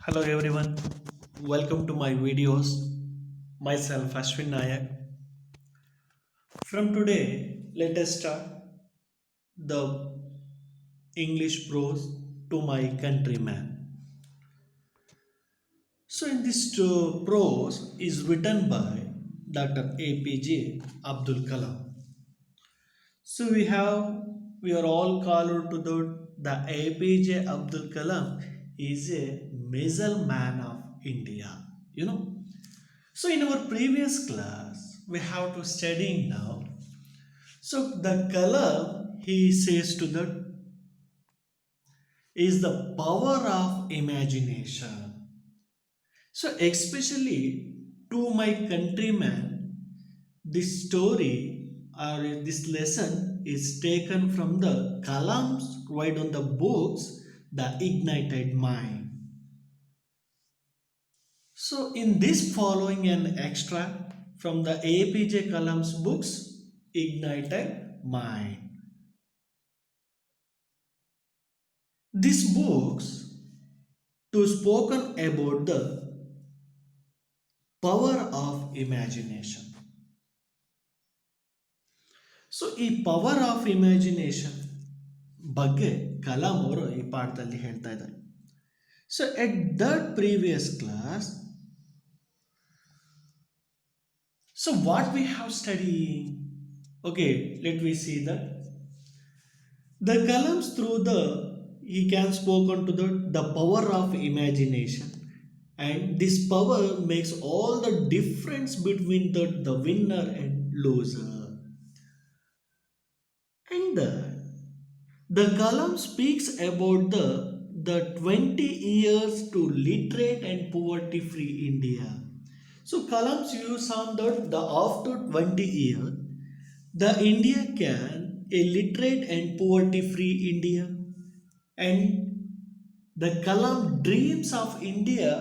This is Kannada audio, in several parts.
Hello everyone, welcome to my videos. Myself Ashwin Nayak. From today, let us start the English prose to my countryman. So, in this prose is written by Dr. APJ Abdul Kalam. So we are all called to the APJ Abdul Kalam is a missile man of India. You know. So in our previous class, we have to study now. So the color he says to the is the power of imagination. So especially to my countrymen, this story or this lesson is taken from the columns right on the books, The Ignited Mind. So, in this following an extract from the APJ Kalam's books, Ignited Mind. These books to spoken about the power of imagination. So ಈ ಪವರ್ ಆಫ್ ಇಮ್ಯಾಜಿನೇಷನ್ ಬಗ್ಗೆ ಕಲಾಂ ಅವರು ಈ ಪಾಠದಲ್ಲಿ ಹೇಳ್ತಾ ಇದ್ದಾರೆ. So at that previous class, so what we have studied? Okay, let me see that. The Kalams through the he can spoke on to the power of imagination, and this power makes all the difference between the winner and loser. And the Kalam speaks about the 20 years to literate and poverty free India. So Kalam's views on the after 20 years, the India can a literate and poverty free India, and the Kalam dreams of India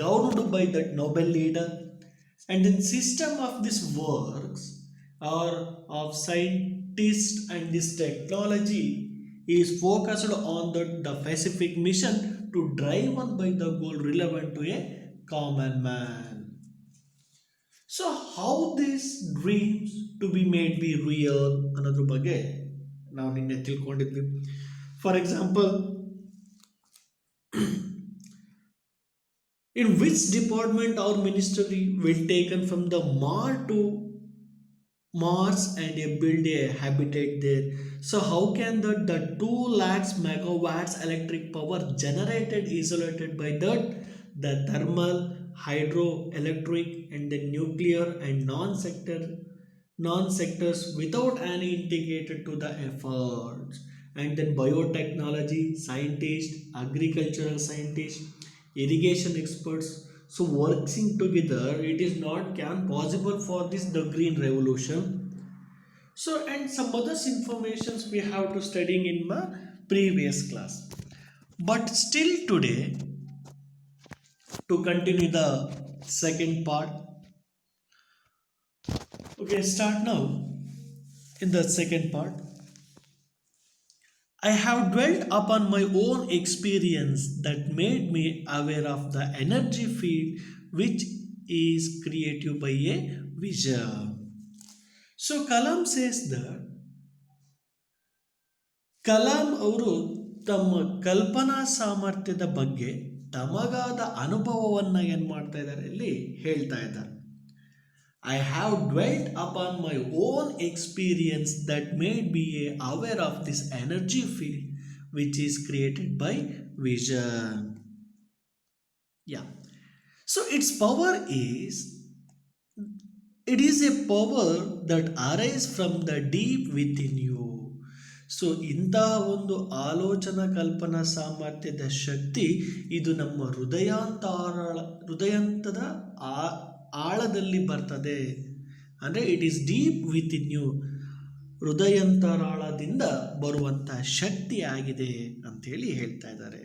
governed by that noble leader, and the system of these works are of scientists, and this technology is focused on the specific mission to drive on by the goal relevant to a common man. So how these dreams to be made be real ಅನ್ನೋದ್ರ ಬಗ್ಗೆ ನಾವು ನಿನ್ನೆ ತಿಳ್ಕೊಂಡಿದ್ವಿ. For example, in which department or ministry will taken from the Mars and build a habitat there. So how can the 2 lakhs megawatts electric power generated isolated by the thermal, hydroelectric and the nuclear and non-sectors without any integrated to the efforts. And then biotechnology scientists, agricultural scientists, irrigation experts, so working together it is not can possible for this the green revolution. So and some other informations we have to studying in my previous class, but still today to continue the second part. Okay, start now. In the second part, I have dwelt upon my own experience that made me aware of the energy field which is created by a vision. So Kalam says that Kalam ಅವರು ತಮ್ಮ ಕಲ್ಪನಾ ಸಾಮರ್ಥ್ಯದ ಬಗ್ಗೆ ತಮಗಾದ ಅನುಭವವನ್ನು ಏನು ಮಾಡ್ತಾ ಇದ್ದಾರೆ ಇಲ್ಲಿ ಹೇಳ್ತಾ ಇದ್ದಾರೆ. I have dwelt upon my own experience that made me aware of this energy field which is created by vision. Yeah. So its power is, it is a power that arises from the deep within you. So ಇಂತಹ ಒಂದು ಆಲೋಚನಾ ಕಲ್ಪನಾ ಸಾಮರ್ಥ್ಯದ ಶಕ್ತಿ ಇದು ನಮ್ಮ ಹೃದಯಾಂತದ ಆಳದಲ್ಲಿ ಬರ್ತದೆ. ಅಂದರೆ it is deep within you, ಹೃದಯಾಂತರಾಳದಿಂದ ಬರುವಂಥ ಶಕ್ತಿ ಆಗಿದೆ ಅಂಥೇಳಿ ಹೇಳ್ತಾ ಇದ್ದಾರೆ.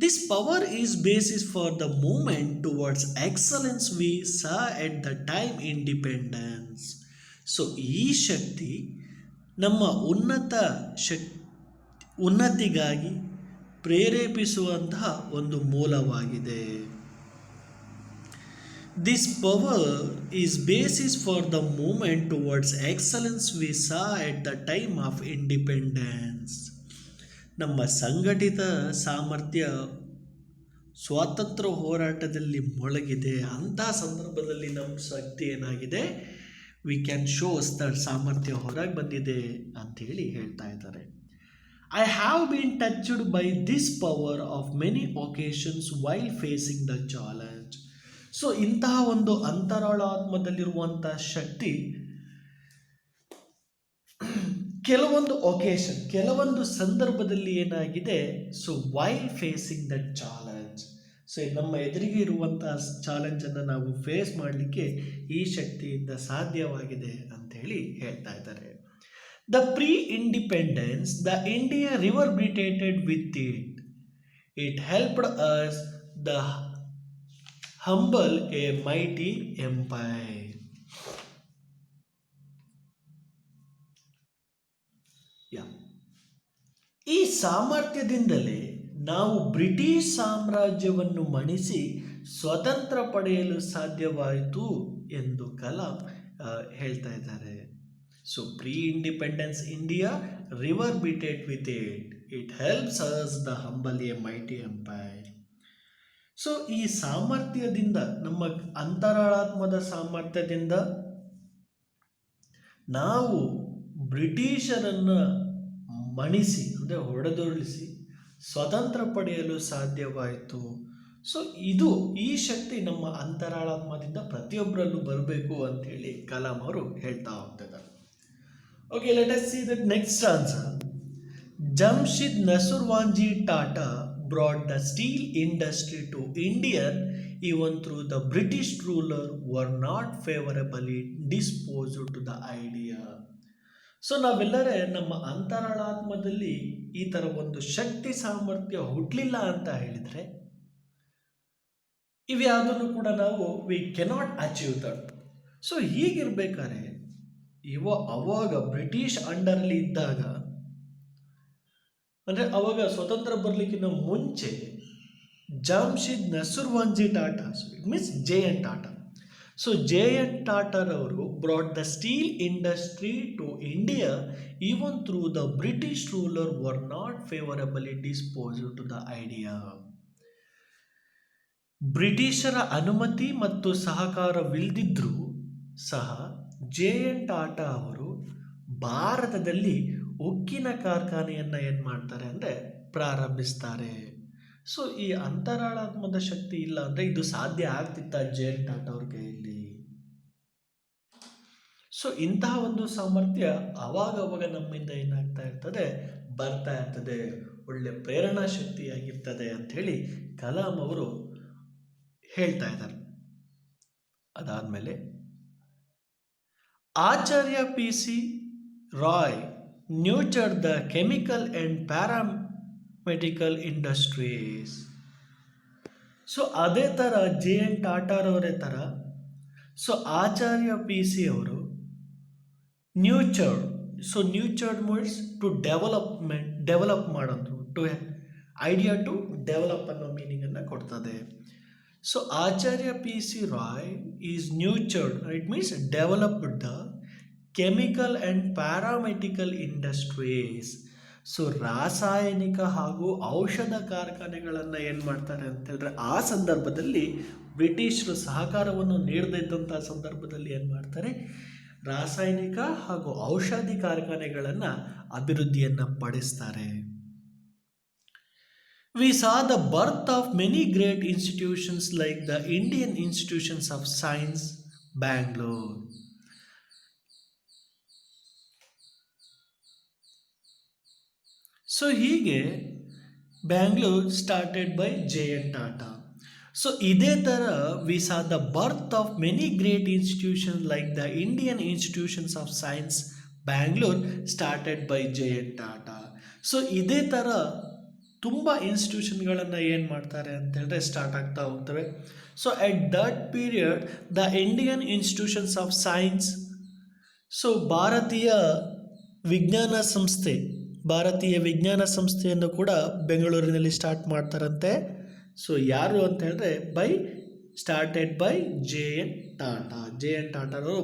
This power is basis for the movement towards excellence we saw at the time independence. So ಈ ಶಕ್ತಿ ನಮ್ಮ ಉನ್ನತಿಗಾಗಿ ಪ್ರೇರೇಪಿಸುವಂತಹ ಒಂದು ಮೂಲವಾಗಿದೆ. This power is basis for the movement towards excellence we saw at the time of independence. ನಮ್ಮ ಸಂಘಟಿತ ಸಾಮರ್ಥ್ಯ ಸ್ವಾತಂತ್ರ್ಯ ಹೋರಾಟದಲ್ಲಿ ಮೊಳಗಿದೆ. ಅಂತಹ ಸಂದರ್ಭದಲ್ಲಿ ನಮ್ಮ ಶಕ್ತಿ ಏನಾಗಿದೆ, ವಿ ಕ್ಯಾನ್ ಶೋಸ್ ದಟ್ ಸಾಮರ್ಥ್ಯ ಹೊರಗೆ ಬಂದಿದೆ ಅಂಥೇಳಿ ಹೇಳ್ತಾ ಇದ್ದಾರೆ. I have been touched by this power of many occasions while facing the challenge. So ಇಂತಹ ಒಂದು ಅಂತರಾಳಾತ್ಮದಲ್ಲಿರುವಂಥ ಶಕ್ತಿ ಕೆಲವೊಂದು ಸಂದರ್ಭದಲ್ಲಿ ಏನಾಗಿದೆ, so while facing the challenge. So ನಮ್ಮ ಎದುರಿಗೆ ಇರುವಂತಹ ಚಾಲೆಂಜನ್ನು ನಾವು ಫೇಸ್ ಮಾಡಲಿಕ್ಕೆ ಈ ಶಕ್ತಿಯಿಂದ ಸಾಧ್ಯವಾಗಿದೆ ಅಂಥೇಳಿ ಹೇಳ್ತಾ ಇದ್ದಾರೆ. The pre independence the India reverberated with it helped us the humble a mighty empire. ಈ ಸಾಮರ್ಥ್ಯದಿಂದಲೇ ನಾವು ಬ್ರಿಟಿಷ್ ಸಾಮ್ರಾಜ್ಯವನ್ನು ಮಣಿಸಿ ಸ್ವತಂತ್ರ ಪಡೆಯಲು ಸಾಧ್ಯವಾಯಿತು ಎಂದು ಕಲಾಂ ಹೇಳ್ತಾ ಇದ್ದಾರೆ. So pre independence India reverberate with it helps us the humble a mighty empire. So ಈ ಸಾಮರ್ಥ್ಯದಿಂದ, ನಮ್ಮ ಅಂತರಾಳಾತ್ಮದ ಸಾಮರ್ಥ್ಯದಿಂದ ನಾವು ಬ್ರಿಟಿಷರನ್ನು ಮಣಿಸಿ ಅಂದರೆ ಹೊಡೆದೊಳಿಸಿ ಸ್ವತಂತ್ರ ಪಡೆಯಲು ಸಾಧ್ಯವಾಯಿತು. ಸೊ ಈ ಶಕ್ತಿ ನಮ್ಮ ಅಂತರಾಳಾತ್ಮದಿಂದ ಪ್ರತಿಯೊಬ್ಬರಲ್ಲೂ ಬರಬೇಕು ಅಂಥೇಳಿ ಕಲಾಂ ಅವರು ಹೇಳ್ತಾ ಹೋಗ್ತಿದ್ದಾರೆ. Okay, let us see the next answer. Jamshed Nusserwanji Tata brought the steel industry to India even though the British ruler were not favorably disposed to the idea. So ನಾವೆಲ್ಲರೇ ನಮ್ಮ ಅಂತರಾಳಾತ್ಮದಲ್ಲಿ ಈ ಥರ ಒಂದು ಶಕ್ತಿ ಸಾಮರ್ಥ್ಯ ಹುಟ್ಟಲಿಲ್ಲ ಅಂತ ಹೇಳಿದರೆ ಇವ್ಯಾವುದನ್ನು ಕೂಡ ನಾವು we cannot achieve that. So ಹೀಗಿರ್ಬೇಕಾದ್ರೆ ಅವಾಗ ಬ್ರಿಟಿಷ್ ಅಂಡರ್ಲಿ ಇದ್ದಾಗ, ಅಂದರೆ ಅವಾಗ ಸ್ವತಂತ್ರ ಬರಲಿಕ್ಕಿಂತ ಮುಂಚೆ Jamshed Nusserwanji Tata, so it means J N. Tata. So J N. ಟಾಟಾರವರು brought the steel industry to India even through the British ruler were not favourably disposed to the idea. ಬ್ರಿಟಿಷರ ಅನುಮತಿ ಮತ್ತು ಸಹಕಾರವಿಲ್ಲದಿದ್ದರೂ ಸಹ ಜೆ.ಎನ್. ಟಾಟಾ ಅವರು ಭಾರತದಲ್ಲಿ ಉಕ್ಕಿನ ಕಾರ್ಖಾನೆಯನ್ನು ಏನು ಮಾಡ್ತಾರೆ ಅಂದರೆ ಪ್ರಾರಂಭಿಸ್ತಾರೆ. ಸೊ ಈ ಅಂತರಾಳಾತ್ಮದ ಶಕ್ತಿ ಇಲ್ಲ ಅಂದರೆ ಇದು ಸಾಧ್ಯ ಆಗ್ತಿತ್ತ ಜೆ.ಎನ್. ಟಾಟಾ ಅವ್ರ ಕೈಯಲ್ಲಿ. ಸೊ ಇಂತಹ ಒಂದು ಸಾಮರ್ಥ್ಯ ಅವಾಗವಾಗ ನಮ್ಮಿಂದ ಏನಾಗ್ತಾ ಇರ್ತದೆ, ಬರ್ತಾ ಇರ್ತದೆ, ಒಳ್ಳೆ ಪ್ರೇರಣಾ ಶಕ್ತಿಯಾಗಿರ್ತದೆ ಅಂಥೇಳಿ ಕಲಾಂ ಅವರು ಹೇಳ್ತಾ ಇದ್ದಾರೆ. ಅದಾದಮೇಲೆ Acharya P C. Ray nurtured the chemical and paramedical industries. So ಅದೇ ಥರ ಜೆ.ಎನ್. ಟಾಟಾರವರೇ ಥರ ಸೊ ಆಚಾರ್ಯ ಪಿ.ಸಿ. ಅವರು ನ್ಯೂಚರ್ಡ್ ಮೀನ್ಸ್ ಟು ಡೆವಲಪ್ ಮಾಡೋದು, ಟು ಐಡಿಯಾ ಟು ಡೆವಲಪ್ ಅನ್ನೋ ಮೀನಿಂಗನ್ನು ಕೊಡ್ತದೆ. So Acharya P C. Ray is nurtured, it means developed the chemical and paramedical industries. So ರಾಸಾಯನಿಕ ಹಾಗೂ ಔಷಧ ಕಾರ್ಖಾನೆಗಳನ್ನು ಏನು ಮಾಡ್ತಾರೆ ಅಂತ ಹೇಳಿದ್ರೆ, ಆ ಸಂದರ್ಭದಲ್ಲಿ ಬ್ರಿಟಿಷರು ಸಹಕಾರವನ್ನು ನೀಡದಿದ್ದಂಥ ಸಂದರ್ಭದಲ್ಲಿ ಏನು ಮಾಡ್ತಾರೆ, ರಾಸಾಯನಿಕ ಹಾಗೂ ಔಷಧಿ ಕಾರ್ಖಾನೆಗಳನ್ನು ಅಭಿವೃದ್ಧಿಯನ್ನು ಪಡಿಸ್ತಾರೆ. We saw the birth of many great institutions like the Indian Institutions of Science, Bangalore. So ಹೀಗೆ Bangalore started by J N. Tata. So ಇದೇ ಥರ we saw the birth of many great institutions like the Indian institutions of science Bangalore started by J N. Tata. So ಇದೇ ಥರ ತುಂಬ ಇನ್ಸ್ಟಿಟ್ಯೂಷನ್ಗಳನ್ನು ಏನು ಮಾಡ್ತಾರೆ ಅಂತ ಹೇಳಿದ್ರೆ ಸ್ಟಾರ್ಟ್ ಆಗ್ತಾ ಹೋಗ್ತವೆ. So at that period the Indian institutions of science, so ಭಾರತೀಯ ವಿಜ್ಞಾನ ಸಂಸ್ಥೆ ಭಾರತೀಯ ವಿಜ್ಞಾನ ಸಂಸ್ಥೆಯನ್ನು ಕೂಡ ಬೆಂಗಳೂರಿನಲ್ಲಿ ಸ್ಟಾರ್ಟ್ ಮಾಡ್ತಾರಂತೆ. ಸೊ ಯಾರು ಅಂತ ಹೇಳಿದ್ರೆ started by J N Tata. J N ಟಾಟಾರವರು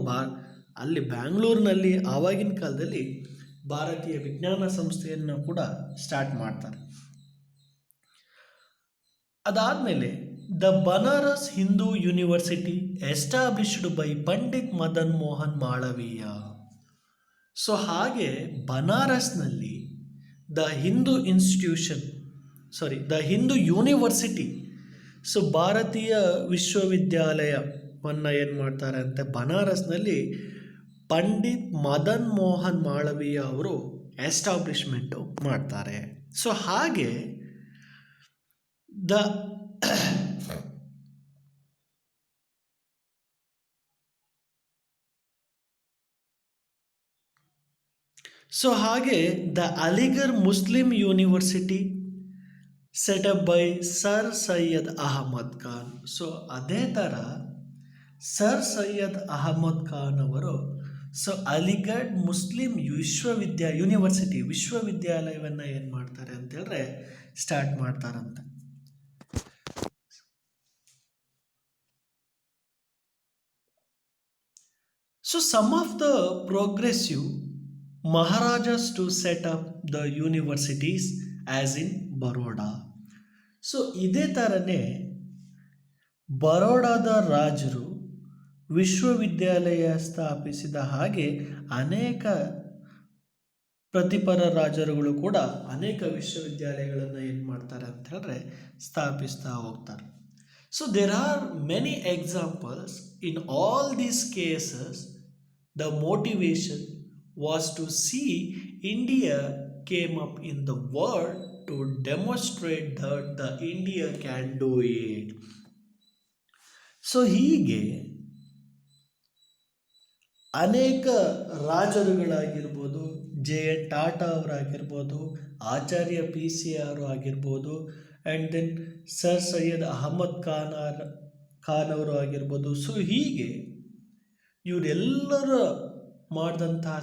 ಅಲ್ಲಿ ಬ್ಯಾಂಗ್ಳೂರಿನಲ್ಲಿ ಆವಾಗಿನ ಕಾಲದಲ್ಲಿ ಭಾರತೀಯ ವಿಜ್ಞಾನ ಸಂಸ್ಥೆಯನ್ನು ಕೂಡ ಸ್ಟಾರ್ಟ್ ಮಾಡ್ತಾರೆ. ಅದಾದಮೇಲೆ the Banaras Hindu university established by Pandit Madan Mohan Malaviya. So ಹಾಗೆ ಬನಾರಸ್ನಲ್ಲಿ ದ ಹಿಂದೂ ಯೂನಿವರ್ಸಿಟಿ, ಸೊ ಭಾರತೀಯ ವಿಶ್ವವಿದ್ಯಾಲಯವನ್ನು ಏನು ಮಾಡ್ತಾರೆ ಅಂತ ಬನಾರಸ್ನಲ್ಲಿ ಪಂಡಿತ್ ಮದನ್ ಮೋಹನ್ ಮಾಳವೀಯ ಅವರು ಎಸ್ಟಾಬ್ಲಿಷ್ಮೆಂಟು ಮಾಡ್ತಾರೆ. ಸೊ ಹಾಗೆ the Aligarh Muslim University set up by Sir Syed Ahmad Khan. So ಅದೇ ಥರ ಸರ್ ಸೈಯದ್ ಅಹಮದ್ ಖಾನ್ ಅವರು ಅಲಿಗಢ್ ಮುಸ್ಲಿಂ ವಿಶ್ವವಿದ್ಯಾಲಯವನ್ನು ಏನು ಮಾಡ್ತಾರೆ ಅಂತ ಹೇಳಿದ್ರೆ ಸ್ಟಾರ್ಟ್ ಮಾಡ್ತಾರಂತೆ. So some of the progressive Maharajas to set up the universities as in Baroda. So ಇದೇ ಥರನೇ ಬರೋಡಾದ ರಾಜರು ವಿಶ್ವವಿದ್ಯಾಲಯ ಸ್ಥಾಪಿಸಿದ ಹಾಗೆ ಅನೇಕ ಪ್ರತಿಪರ ರಾಜರುಗಳು ಕೂಡ ಅನೇಕ ವಿಶ್ವವಿದ್ಯಾಲಯಗಳನ್ನು ಏನು ಮಾಡ್ತಾರೆ ಅಂತ ಹೇಳಿದ್ರೆ ಸ್ಥಾಪಿಸ್ತಾ ಹೋಗ್ತಾರೆ. So there are many examples. In all these cases, the motivation was to see India came up in the world to demonstrate that the India can do it. So ಹೀಗೆ ಅನೇಕ ರಾಜರುಗಳಾಗಿರ್ಬೋದು, ಜೆ ಎನ್ ಟಾಟಾ ಅವರಾಗಿರ್ಬೋದು, ಆಚಾರ್ಯ ಪಿ ಸಿ ಅವರು ಆಗಿರ್ಬೋದು, and then Sir Syed Ahmad Khan ಅವರು ಆಗಿರ್ಬೋದು. ಸೊ ಹೀಗೆ ಇವರೆಲ್ಲರ ಮಾಡಿದಂತಹ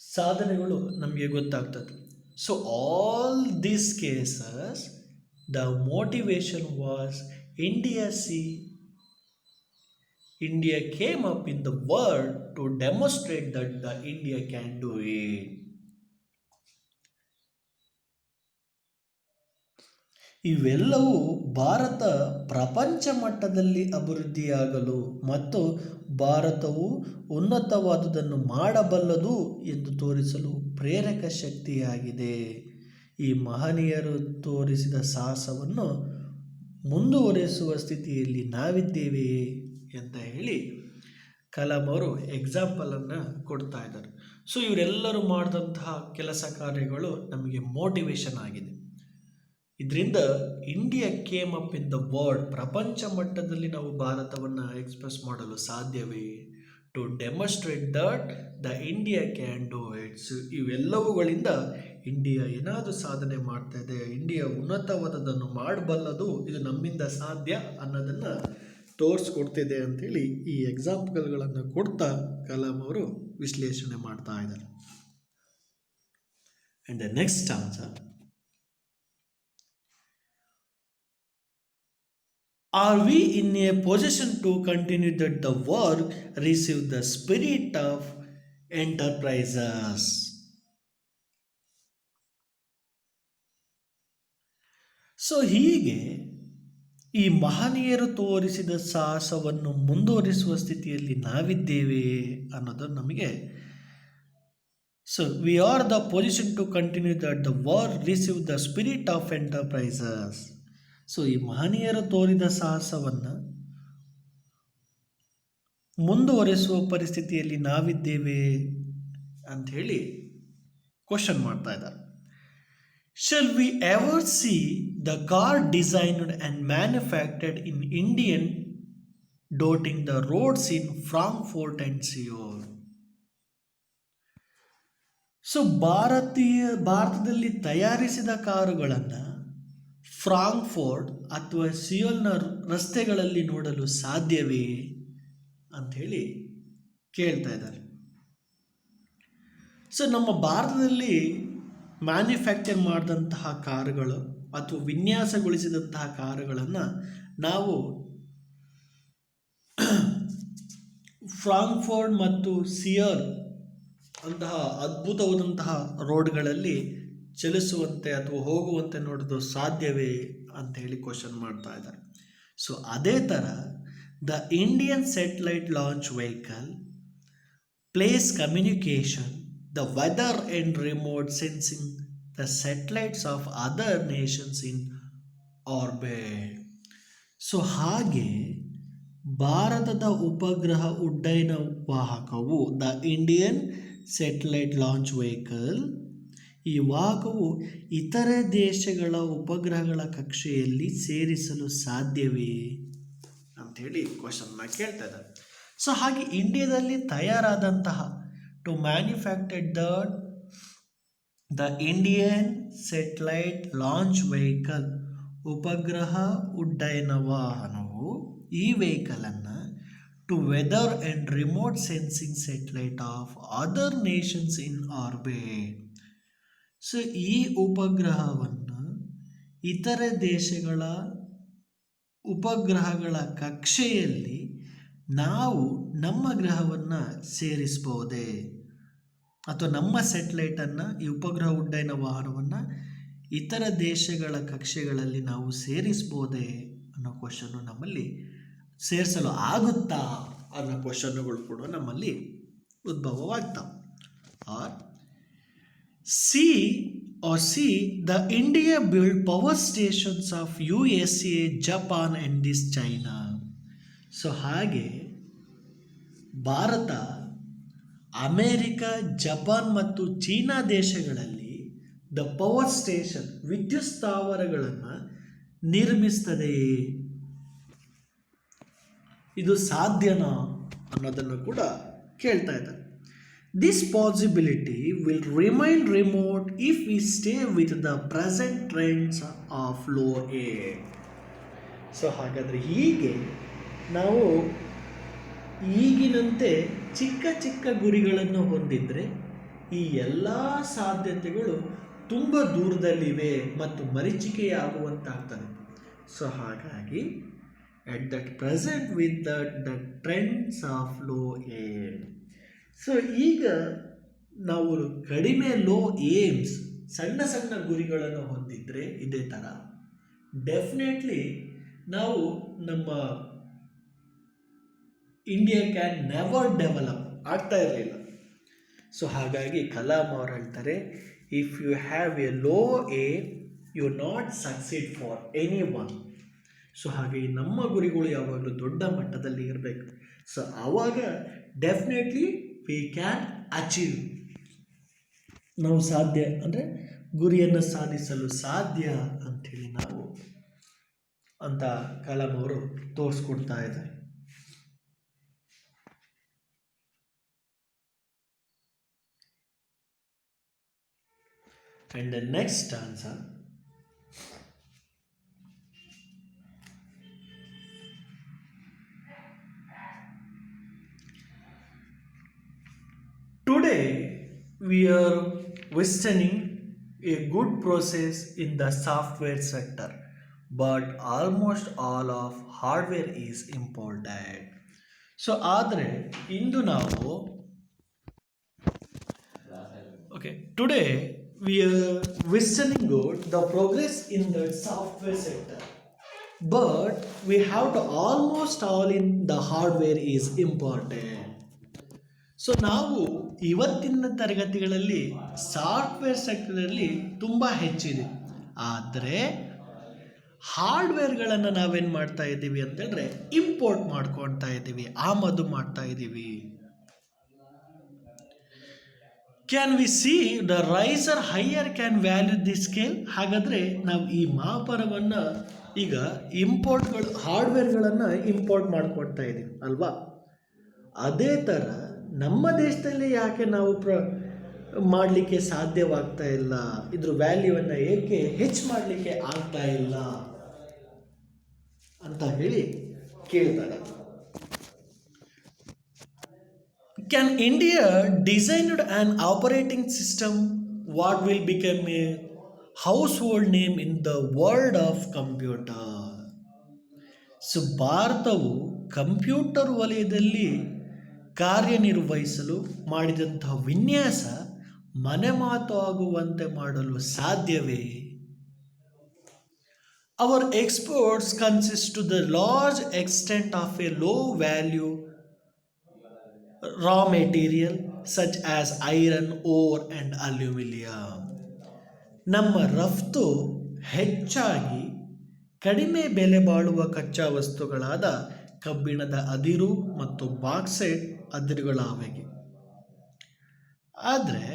ಸಾಧನೆಗಳು ನಮಗೆ ಗೊತ್ತಾಗ್ತದೆ. So all these cases the motivation was India came up in the world to demonstrate that the India can do it. ಇವೆಲ್ಲವೂ ಭಾರತ ಪ್ರಪಂಚ ಮಟ್ಟದಲ್ಲಿ ಅಭಿವೃದ್ಧಿಯಾಗಲು ಮತ್ತು ಭಾರತವು ಉನ್ನತವಾದುದನ್ನು ಮಾಡಬಲ್ಲದು ಎಂದು ತೋರಿಸಲು ಪ್ರೇರಕ ಶಕ್ತಿಯಾಗಿದೆ. ಈ ಮಹನೀಯರು ತೋರಿಸಿದ ಸಾಹಸವನ್ನು ಮುಂದುವರಿಸುವ ಸ್ಥಿತಿಯಲ್ಲಿ ನಾವಿದ್ದೇವೆ ಅಂತ ಹೇಳಿ ಕಲಾಂ ಅವರು ಎಕ್ಸಾಂಪಲನ್ನು ಕೊಡ್ತಾ ಇದ್ದಾರೆ. ಸೊ ಇವರೆಲ್ಲರೂ ಮಾಡಿದಂತಹ ಕೆಲಸ ಕಾರ್ಯಗಳು ನಮಗೆ ಮೋಟಿವೇಶನ್ ಆಗಿದೆ. ಇದರಿಂದ India came up in the world, ಪ್ರಪಂಚ ಮಟ್ಟದಲ್ಲಿ ನಾವು ಭಾರತವನ್ನು ಎಕ್ಸ್ಪ್ರೆಸ್ ಮಾಡಲು ಸಾಧ್ಯವೇ, to demonstrate that the India can do its. ಇವೆಲ್ಲವುಗಳಿಂದ ಇಂಡಿಯಾ ಏನಾದರೂ ಸಾಧನೆ ಮಾಡ್ತಾ ಇದೆ, ಇಂಡಿಯಾ ಉನ್ನತವಾದದನ್ನು ಮಾಡಬಲ್ಲದು, ಇದು ನಮ್ಮಿಂದ ಸಾಧ್ಯ ಅನ್ನೋದನ್ನು ತೋರಿಸ್ಕೊಡ್ತಿದೆ ಅಂಥೇಳಿ ಈ ಎಕ್ಸಾಂಪಲ್ಗಳನ್ನು ಕೊಡ್ತಾ ಕಲಾಂ ಅವರು ವಿಶ್ಲೇಷಣೆ ಮಾಡ್ತಾ ಇದ್ದಾರೆ. And the next answer, are we in a position to continue that the work receive the spirit of enterprises? So ಹೀಗೆ ಈ ಮಹನೀಯರು ತೋರಿಸಿದ ಸಾಹಸವನ್ನು ಮುಂದುವರಿಸುವ ಸ್ಥಿತಿಯಲ್ಲಿ ನಾವಿದ್ದೇವೆ ಅನ್ನೋದು ನಮಗೆ. So we are the position to continue that the work receive the spirit of enterprises. So ಈ ಮಹನೀಯರು ತೋರಿದ ಸಾಹಸವನ್ನು ಮುಂದುವರಿಸುವ ಪರಿಸ್ಥಿತಿಯಲ್ಲಿ ನಾವಿದ್ದೇವೆ ಅಂಥೇಳಿ ಕ್ವಶನ್ ಮಾಡ್ತಾ ಇದ್ದಾರೆ. Shall we ever see the car designed and manufactured in Indian dotting the roads in Frankfurt and Seoul? So ಭಾರತದಲ್ಲಿ ತಯಾರಿಸಿದ ಕಾರುಗಳನ್ನು ಫ್ರಾಂಕ್ಫರ್ಟ್ ಅಥವಾ ಸಿಯೋಲ್ನ ರಸ್ತೆಗಳಲ್ಲಿ ನೋಡಲು ಸಾಧ್ಯವೇ ಅಂಥೇಳಿ ಕೇಳ್ತಾ ಇದ್ದಾರೆ. ಸೊ ನಮ್ಮ ಭಾರತದಲ್ಲಿ ಮ್ಯಾನುಫ್ಯಾಕ್ಚರ್ ಮಾಡಿದಂತಹ ಕಾರುಗಳು ಅಥವಾ ವಿನ್ಯಾಸಗೊಳಿಸಿದಂತಹ ಕಾರುಗಳನ್ನು ನಾವು ಫ್ರಾಂಕ್ಫರ್ಟ್ ಮತ್ತು ಸಿಯರ್ ಅಂತಹ ಅದ್ಭುತವಾದಂತಹ ರೋಡ್ಗಳಲ್ಲಿ ಚಲಿಸುವಂತೆ ಅಥವಾ ಹೋಗುವಂತೆ ನೋಡೋದು ಸಾಧ್ಯವೇ ಅಂತ ಹೇಳಿ ಕ್ವಶನ್ ಮಾಡ್ತಾ ಇದ್ದಾರೆ. ಸೊ ಅದೇ ಥರ the Indian satellite launch vehicle place communication the weather and remote sensing the satellites of other nations in orbit. So ಹಾಗೆ ಭಾರತದ ಉಪಗ್ರಹ ಉಡ್ಡಯನ ವಾಹಕವು the Indian satellite launch vehicle, ಈ ವಾಹಕವು ಇತರೆ ದೇಶಗಳ ಉಪಗ್ರಹಗಳ ಕಕ್ಷೆಯಲ್ಲಿ ಸೇರಿಸಲು ಸಾಧ್ಯವೇ ಅಂಥೇಳಿ ಕ್ವಶನ್ನ ಕೇಳ್ತಾ ಇದ್ದಾರೆ. ಸೊ ಹಾಗೆ ಇಂಡಿಯಾದಲ್ಲಿ ತಯಾರಾದಂತಹ to manufactured the Indian satellite launch vehicle, ಉಪಗ್ರಹ ಉಡ್ಡಯನ ವಾಹನವು ಈ ವೆಹಿಕಲನ್ನು to weather and remote sensing satellite of other nations in orbit. So ಈ ಉಪಗ್ರಹವನ್ನು ಇತರೆ ದೇಶಗಳ ಉಪಗ್ರಹಗಳ ಕಕ್ಷೆಯಲ್ಲಿ ನಾವು ನಮ್ಮ ಗ್ರಹವನ್ನು ಸೇರಿಸಬಹುದೇ, ಅಥವಾ ನಮ್ಮ ಸ್ಯಾಟಲೈಟನ್ನು ಈ ಉಪಗ್ರಹ ಉಡ್ಡಯನ ವಾಹನವನ್ನು ಇತರ ದೇಶಗಳ ಕಕ್ಷೆಗಳಲ್ಲಿ ನಾವು ಸೇರಿಸಬಹುದೇ ಅನ್ನೋ ಕ್ವಶನ್ನು ನಮ್ಮಲ್ಲಿ ಸೇರಿಸಲು ಆಗುತ್ತಾ ಅನ್ನೋ ಕ್ವಶನ್ನುಗಳು ಕೂಡ ನಮ್ಮಲ್ಲಿ ಉದ್ಭವವಾಗ್ತಾವೆ. Are see the India build power stations of USA, Japan and this China. So ಹಾಗೆ ಭಾರತ ಅಮೇರಿಕ, ಜಪಾನ್ ಮತ್ತು ಚೀನಾ ದೇಶಗಳಲ್ಲಿ ದ ಪವರ್ ಸ್ಟೇಷನ್ ವಿದ್ಯುತ್ ಸ್ಥಾವರಗಳನ್ನು ನಿರ್ಮಿಸ್ತದೆಯೇ, ಇದು ಸಾಧ್ಯನಾ ಅನ್ನೋದನ್ನು ಕೂಡ ಕೇಳ್ತಾ ಇದ್ದಾರೆ. This possibility will remain remote if we stay with the present trends of low air. So ಹಾಗಾದರೆ ಹೀಗೆ ನಾವು ಈಗಿನಂತೆ ಚಿಕ್ಕ ಚಿಕ್ಕ ಗುರಿಗಳನ್ನು ಹೊಂದಿದರೆ ಈ ಎಲ್ಲ ಸಾಧ್ಯತೆಗಳು ತುಂಬ ದೂರದಲ್ಲಿವೆ ಮತ್ತು ಮರೀಚಿಕೆಯಾಗುವಂತಾಗ್ತದೆ. ಸೊ ಹಾಗಾಗಿ at that present with the trends of low aim. So ಈಗ ನಾವು ಕಡಿಮೆ ಲೋ ಏಮ್ಸ್, ಸಣ್ಣ ಸಣ್ಣ ಗುರಿಗಳನ್ನು ಹೊಂದಿದ್ರೆ ಇದೇ ಥರ ಡೆಫಿನೆಟ್ಲಿ ನಾವು ನಮ್ಮ ಇಂಡಿಯಾ ಕ್ಯಾನ್ ನೆವರ್ ಡೆವಲಪ್ ಆಗ್ತಾ ಇರಲಿಲ್ಲ. ಸೊ ಹಾಗಾಗಿ ಕಲಾಂ ಅವರು ಹೇಳ್ತಾರೆ, if you have a low aim you not succeed for any one. So ಹಾಗೆ ನಮ್ಮ ಗುರಿಗಳು ಯಾವಾಗಲೂ ದೊಡ್ಡ ಮಟ್ಟದಲ್ಲಿ ಇರಬೇಕು. ಸೊ ಆವಾಗ ಡೆಫಿನೆಟ್ಲಿ ವಿ ಕ್ಯಾನ್ ಅಚೀವ್, ನಾವು ಸಾಧ್ಯ ಅಂದರೆ ಗುರಿಯನ್ನು ಸಾಧಿಸಲು ಸಾಧ್ಯ ಅಂಥೇಳಿ ನಾವು ಅಂತ ಕಲಾಂ ಅವರು ತೋರಿಸ್ಕೊಡ್ತಾ ಇದ್ದಾರೆ. And the next answer, today we are witnessing a good process in the software sector, but almost all of hardware is imported. So ಆದರೆ ಇಂದು ನಾವು today we are witnessing the progress in the software sector, but we have to almost all in the hardware is important. So ನಾವು ಇವತ್ತಿನ ತರಗತಿಗಳಲ್ಲಿ ಸಾಫ್ಟ್ವೇರ್ ಸೆಕ್ಟರಲ್ಲಿ ತುಂಬ ಹೆಚ್ಚಿದೆ, ಆದರೆ ಹಾರ್ಡ್ವೇರ್ಗಳನ್ನು ನಾವೇನು ಮಾಡ್ತಾ ಇದ್ದೀವಿ ಅಂತಂದರೆ ಇಂಪೋರ್ಟ್ ಮಾಡ್ಕೊಳ್ತಾ ಇದ್ದೀವಿ, ಆಮದು ಮಾಡ್ತಾ ಇದ್ದೀವಿ. Can we C the riser higher can value the scale. ಹಾಗಾದರೆ ನಾವು ಈ ಮಾಪನವನ್ನು ಈಗ ಇಂಪೋರ್ಟ್ಗಳು ಹಾರ್ಡ್ವೇರ್ಗಳನ್ನು ಇಂಪೋರ್ಟ್ ಮಾಡ್ಕೊಳ್ತಾ ಇದ್ದೀವಿ ಅಲ್ವಾ. ಅದೇ ಥರ ನಮ್ಮ ದೇಶದಲ್ಲಿ ಯಾಕೆ ನಾವು ಮಾಡಲಿಕ್ಕೆ ಸಾಧ್ಯವಾಗ್ತಾ ಇಲ್ಲ, ಇದ್ರ ವ್ಯಾಲ್ಯೂವನ್ನು ಏಕೆ ಹೆಚ್ಚು ಮಾಡಲಿಕ್ಕೆ ಆಗ್ತಾ ಇಲ್ಲ ಅಂತ ಹೇಳಿ ಕೇಳ್ತಾರೆ. Can India designed an operating system what will become a household name in the world of computer? So ಭಾರತವು ಕಂಪ್ಯೂಟರ್ ವಲಯದಲ್ಲಿ ಕಾರ್ಯನಿರ್ವಹಿಸಲು ಮಾಡಿದಂತಹ ವಿನ್ಯಾಸ ಮನೆಮಾತು ಆಗುವಂತೆ ಮಾಡಲು ಸಾಧ್ಯವೇ? Our exports consist to the large extent of a low value raw material such as iron, ore and aluminum. ನಮ್ಮ ರಫ್ತು ಹೆಚ್ಚಾಗಿ ಕಡಿಮೆ ಬೆಲೆ ಬಾಳುವ ಕಚ್ಚಾ ವಸ್ತುಗಳಾದ ಕಬ್ಬಿಣದ ಅದಿರು ಮತ್ತು ಬಾಕ್ಸೈಟ್ ಅದಿರುಗಳಾಗಿವೆ. ಆದರೆ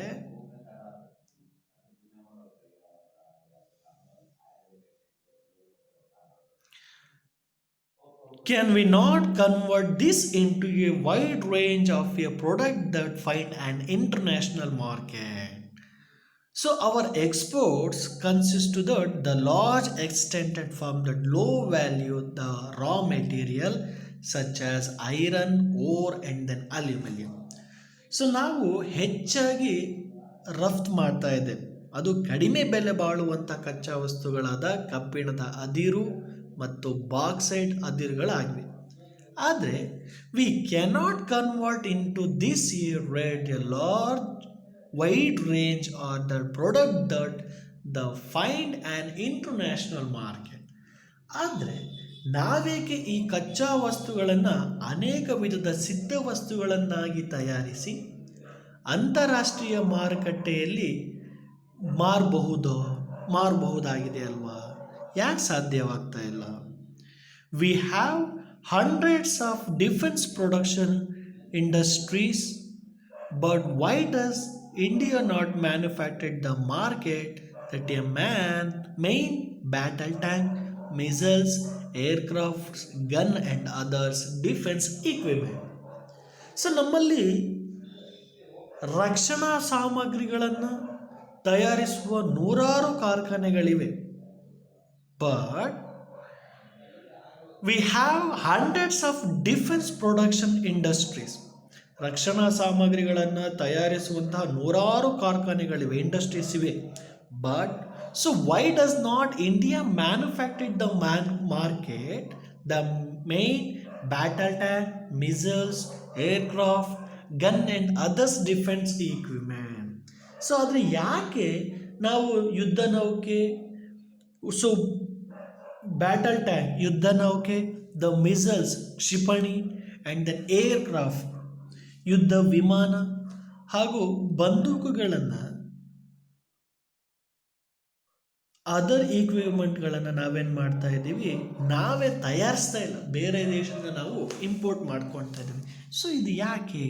can we not convert this into a wide range of a product that find an international market? So our exports consist to the large extent from the low value the raw material such as iron, ore and then aluminum. So ನಾವು ಹೆಚ್ಚಾಗಿ ರಫ್ತು ಮಾಡ್ತಾ ಇದ್ದೇವೆ, ಅದು ಕಡಿಮೆ ಬೆಲೆ ಬಾಳುವಂಥ ಕಚ್ಚಾ ವಸ್ತುಗಳಾದ ಕಬ್ಬಿಣದ ಅದಿರು ಮತ್ತು ಬಾಕ್ಸೈಟ್ ಅದಿರುಗಳಾಗಿವೆ. ಆದರೆ we cannot convert into this rate a large wide range or the product that the find an international market. ಆದರೆ ನಾವೇಕೆ ಈ ಕಚ್ಚಾ ವಸ್ತುಗಳನ್ನು ಅನೇಕ ವಿಧದ ಸಿದ್ಧ ವಸ್ತುಗಳನ್ನಾಗಿ ತಯಾರಿಸಿ ಅಂತಾರಾಷ್ಟ್ರೀಯ ಮಾರುಕಟ್ಟೆಯಲ್ಲಿ ಮಾರಬಹುದಾಗಿದೆ ಅಲ್ವಾ? ಯಾಕೆ ಸಾಧ್ಯವಾಗ್ತಾ ಇಲ್ಲ? We have hundreds of defence production industries, but why does India not manufacture the market that a main battle tank, missiles, aircrafts, gun and others defense equipment? So ನಮ್ಮಲ್ಲಿ ರಕ್ಷಣಾ ಸಾಮಗ್ರಿಗಳನ್ನು ತಯಾರಿಸುವ ನೂರಾರು ಕಾರ್ಖಾನೆಗಳಿವೆ, but we have hundreds of defence production industries. ರಕ್ಷಣಾ ಸಾಮಗ್ರಿಗಳನ್ನು ತಯಾರಿಸುವಂತಹ ನೂರಾರು ಕಾರ್ಖಾನೆಗಳಿವೆ, ಇಂಡಸ್ಟ್ರೀಸ್ ಇವೆ. But so why does not India manufacture the market the main battle tank, missiles, aircraft, gun and others defence equipment? So ಆದರೆ ಯಾಕೆ ನಾವು ಯುದ್ಧ ನೌಕೆ, ಸೊ ಬ್ಯಾಟಲ್ ಟ್ಯಾಂಕ್ ಯುದ್ಧ ನೌಕೆ, ದ ಮಿಸೈಲ್ಸ್ ಕ್ಷಿಪಣಿ ಆ್ಯಂಡ್ ದ ಏರ್ಕ್ರಾಫ್ಟ್ ಯುದ್ಧ ವಿಮಾನ ಹಾಗೂ ಬಂದೂಕುಗಳನ್ನು, ಅದರ್ ಈಕ್ವಿಪ್ಮೆಂಟ್ಗಳನ್ನು ನಾವೇನು ಮಾಡ್ತಾ ಇದ್ದೀವಿ, ನಾವೇ ತಯಾರಿಸ್ತಾ ಇಲ್ಲ, ಬೇರೆ ದೇಶದಿಂದ ನಾವು ಇಂಪೋರ್ಟ್ ಮಾಡ್ಕೊಳ್ತಾ ಇದ್ದೀವಿ. ಸೊ ಇದು ಯಾಕೆ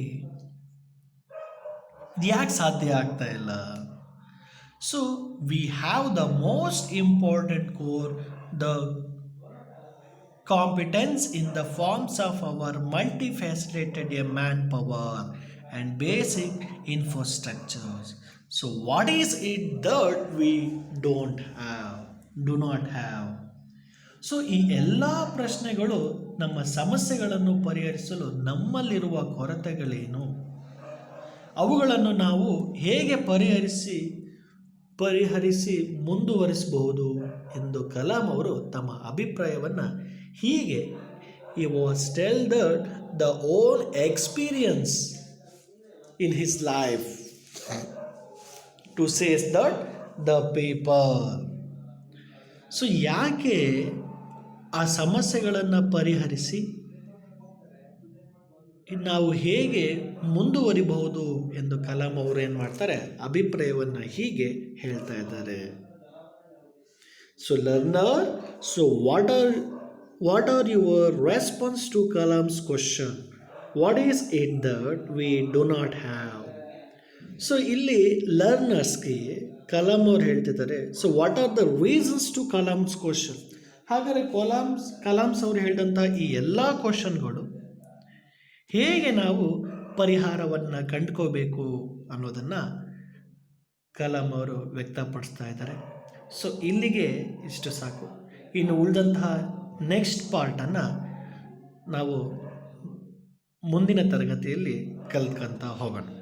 ಸಾಧ್ಯ ಆಗ್ತಾ ಇಲ್ಲ? So we have the most important core, the competence in the forms of our multifaceted manpower and basic infrastructures. So what is it that we do not have? So ಈ ಎಲ್ಲ ಪ್ರಶ್ನೆಗಳು ನಮ್ಮ ಸಮಸ್ಯೆಗಳನ್ನು ಪರಿಹರಿಸಲು ನಮ್ಮಲ್ಲಿರುವ ಕೊರತೆಗಳೇನು, ಅವುಗಳನ್ನು ನಾವು ಹೇಗೆ ಪರಿಹರಿಸಿ ಮುಂದುವರಿಸಬಹುದು ಎಂದು ಕಲಾಂ ಅವರು ತಮ್ಮ ಅಭಿಪ್ರಾಯವನ್ನು ಹೀಗೆ, he was tell that the own experience in his life to say that the people. So ಯಾಕೆ ಆ ಸಮಸ್ಯೆಗಳನ್ನು ಪರಿಹರಿಸಿ ನಾವು ಹೇಗೆ ಮುಂದುವರಿಬಹುದು ಎಂದು ಕಲಾಂ ಅವರು ಏನು ಮಾಡ್ತಾರೆ, ಅಭಿಪ್ರಾಯವನ್ನು ಹೀಗೆ ಹೇಳ್ತಾ ಇದ್ದಾರೆ. So learner, so what are your response to Kalam's question? What is it that we do not have? So ಇಲ್ಲಿ ಲರ್ನರ್ಸ್ಗೆ ಕಲಾಂ ಅವ್ರು ಹೇಳ್ತಿದ್ದಾರೆ, so what are the reasons to Kalam's question? ಹಾಗಾದರೆ ಕಲಾಮ್ಸ್ ಅವ್ರು ಹೇಳಿದಂಥ ಈ ಎಲ್ಲ ಕ್ವಶನ್ಗಳು ಹೇಗೆ ನಾವು ಪರಿಹಾರವನ್ನು ಕಂಡುಕೋಬೇಕು ಅನ್ನೋದನ್ನು ಕಲಾಂ ಅವರು ವ್ಯಕ್ತಪಡಿಸ್ತಾ ಇದ್ದಾರೆ. ಸೊ ಇಲ್ಲಿಗೆ ಇಷ್ಟು ಸಾಕು. ಇನ್ನು ಉಳಿದಂತಹ ನೆಕ್ಸ್ಟ್ ಪಾರ್ಟನ್ನು ನಾವು ಮುಂದಿನ ತರಗತಿಯಲ್ಲಿ ಕಲ್ತ್ಕೊಂತ ಹೋಗೋಣ.